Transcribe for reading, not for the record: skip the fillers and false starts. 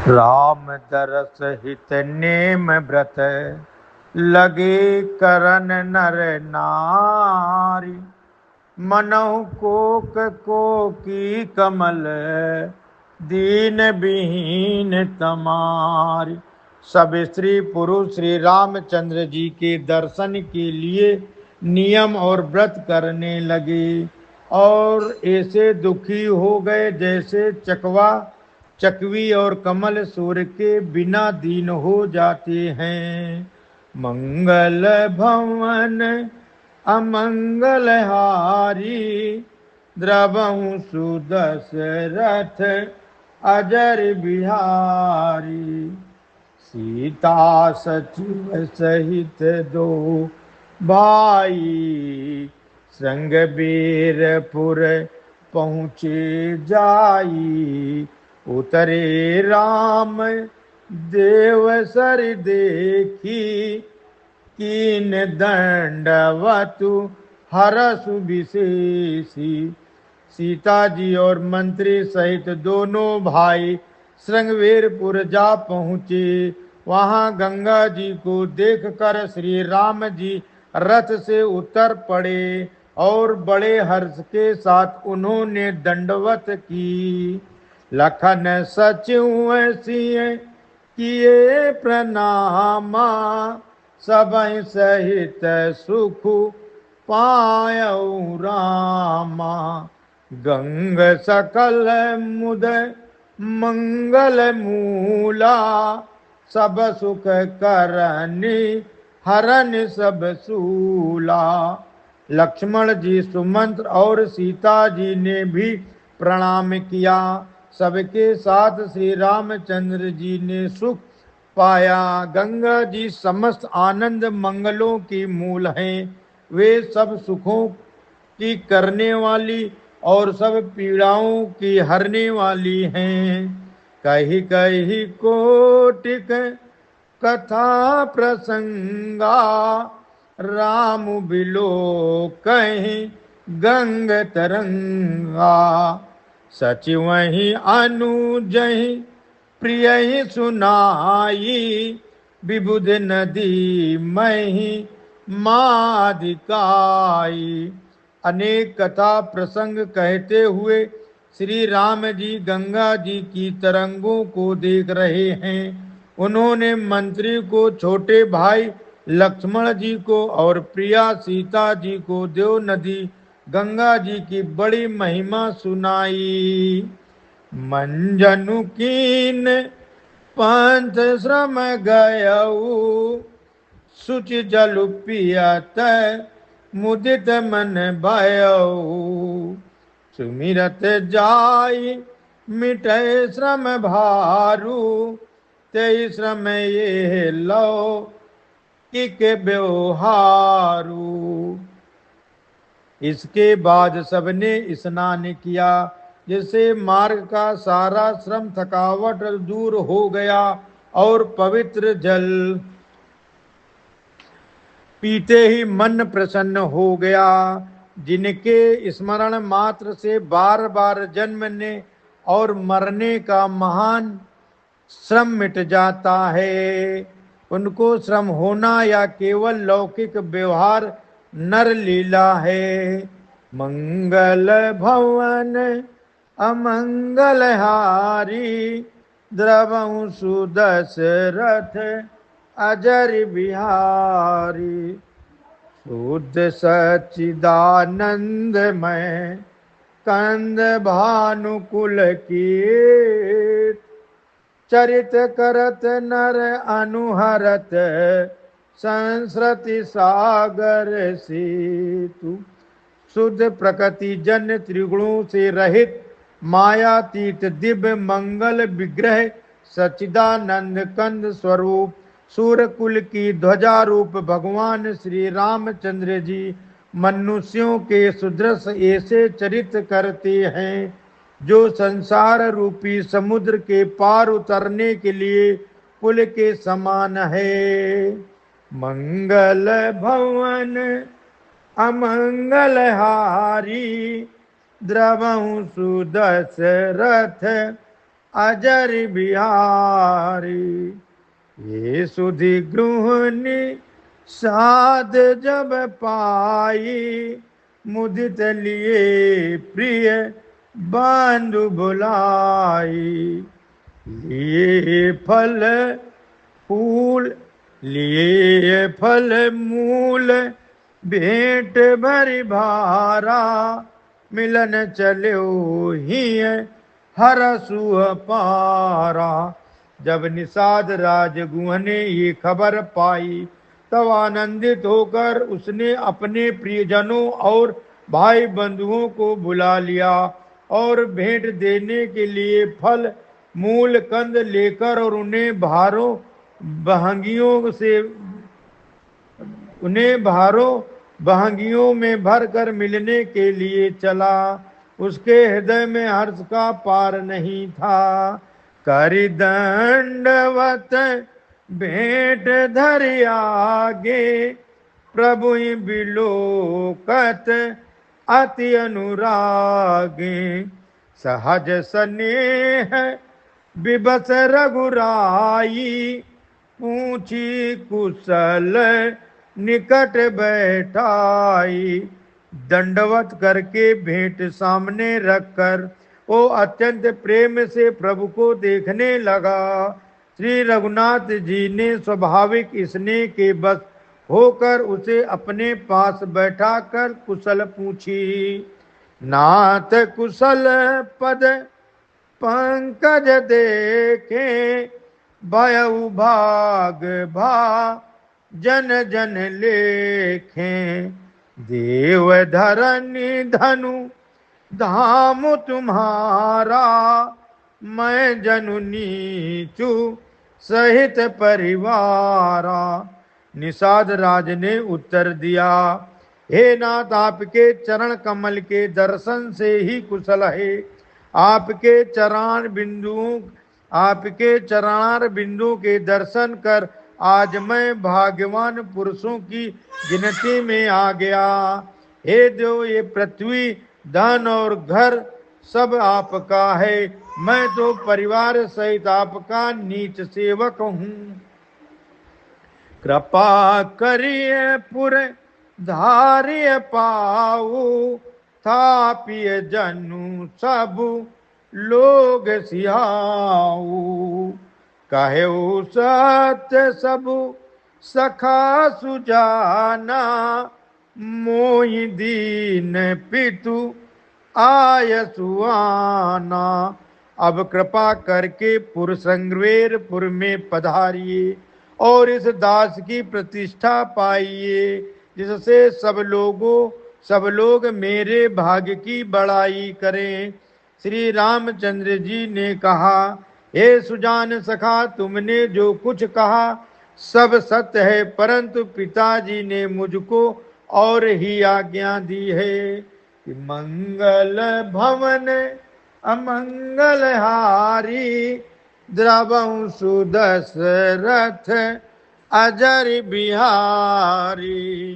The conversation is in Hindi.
राम दरस हित नेम व्रत लगे करन नर नारी। मनहु कोक को की कमल दीन विहीन तमारी। सब स्त्री पुरुष श्री रामचंद्र जी के दर्शन के लिए नियम और व्रत करने लगे और ऐसे दुखी हो गए जैसे चकवा चकवी और कमल सूर्य के बिना दीन हो जाते हैं। मंगल भवन अमंगल हारी द्रवहु सुदशरथ अजर बिहारी। सीता सचिव सहित दो भाई संग बीरपुर पहुँचे जाई। उतरे राम देव सर देखी कीन दंडवतु हरसु विशेषी। सीता जी और मंत्री सहित दोनों भाई श्रृंगवीरपुर जा पहुँचे। वहाँ गंगा जी को देखकर श्री राम जी रथ से उतर पड़े और बड़े हर्ष के साथ उन्होंने दंडवत की। लखन सचिव सिंह किए प्रणामा सबहि सहित सुख पायऊ रामा। गंग सकल मुद मंगल मूला सब सुख करनी हरन सब सूला। लक्ष्मण जी सुमंत्र और सीता जी ने भी प्रणाम किया। सबके साथ श्री रामचंद्र जी ने सुख पाया। गंगा जी समस्त आनंद मंगलों की मूल हैं। वे सब सुखों की करने वाली और सब पीड़ाओं की हरने वाली हैं। कही कही कोटिक कथा प्रसंगा राम बिलो कहीं गंग तरंगा। सचिव ही अनुजहि प्रिय ही सुनाई विबुध नदी मही मादिकाई। अनेक कथा प्रसंग कहते हुए श्री राम जी गंगा जी की तरंगों को देख रहे हैं। उन्होंने मंत्री को, छोटे भाई लक्ष्मण जी को और प्रिया सीता जी को देव नदी गंगा जी की बड़ी महिमा सुनाई। मंजनु कीन पंथ श्रम गयऊ सुचि जल पियत मुदित मन भयऊ। सुमिरत जाई मिटय श्रम भारू ते श्रम ये लो किक व्यवहारू। इसके बाद सबने स्नान किया, जिससे मार्ग का सारा श्रम थकावट दूर हो गया और पवित्र जल पीते ही मन प्रसन्न हो गया। जिनके स्मरण मात्र से बार बार जन्मने और मरने का महान श्रम मिट जाता है, उनको श्रम होना या केवल लौकिक व्यवहार नर लीला है। मंगल भवन अमंगल हारी द्रवहु सुदशरथ अजर बिहारी। शुद्ध सच्चिदानंद में कंद भानुकुल की चरित करत नर अनुहरत संस्कृति सागर सेतु। शुद्ध प्रकृति जन त्रिगुणों से रहित मायातीत दिव्य मंगल विग्रह सच्चिदानंद कंद स्वरूप सूर्यकुल की ध्वजा रूप भगवान श्री रामचंद्र जी मनुष्यों के सुदृश ऐसे चरित्र करते हैं जो संसार रूपी समुद्र के पार उतरने के लिए पुल के समान है। मंगल भवन अमंगल हारी द्रवहु सुदशरथ अजर बिहारी। ये सुधि गृहणी साध जब पाई, मुदित लिए प्रिय बंधु बुलाई। लिए फल फूल लिए फल मूल भेंट भरि भारा, मिलन चलो ही हरसु अपारा। जब निषाद राजगुह ने ये खबर पाई, तब आनंदित होकर उसने अपने प्रियजनों और भाई बंधुओं को बुला लिया और भेंट देने के लिए फल मूल कंद लेकर और उन्हें भारों बहंगियों में भरकर मिलने के लिए चला। उसके हृदय में हर्ष का पार नहीं था। करि दंडवत भेंट धरि आगे, प्रभु बिलोकत अति अनुरागे। सहज स्नेह विबस रघुराई, पूछी कुशल निकट बैठाई। दंडवत करके भेंट सामने रखकर वो अत्यंत प्रेम से प्रभु को देखने लगा। श्री रघुनाथ जी ने स्वाभाविक स्नेह के बस होकर उसे अपने पास बैठाकर कुशल पूछी। नाथ कुशल पद पंकज देखे, भयउ भाग भा जन जन लेखे। देव धरनी धनु धाम तुम्हारा, मैं जनु नीचु सहित परिवारा। निषाद राज ने उत्तर दिया, हे नाथ, आपके चरण कमल के दर्शन से ही कुशल है। आपके चरणार बिंदुओं के दर्शन कर आज मैं भाग्यवान पुरुषों की गिनती में आ गया। हे देव, ये पृथ्वी धन और घर सब आपका है। मैं तो परिवार सहित आपका नीच सेवक हूँ। कृपा करिए पुर धार्य पाऊ, थापिय जनु सब लोग सिहाऊ। कहेऊ सत्य सबु सखा सुजाना, मोहि दीन पितु आय सुआना। अब कृपा करके पुर में पधारिए और इस दास की प्रतिष्ठा पाइए, जिससे सब लोग मेरे भाग्य की बड़ाई करें। श्री रामचंद्र जी ने कहा, हे सुजान सखा, तुमने जो कुछ कहा सब सत्य है, परंतु पिताजी ने मुझको और ही आज्ञा दी है कि मंगल भवन अमंगल हारी, द्रवं सुदशरथ अजर बिहारी।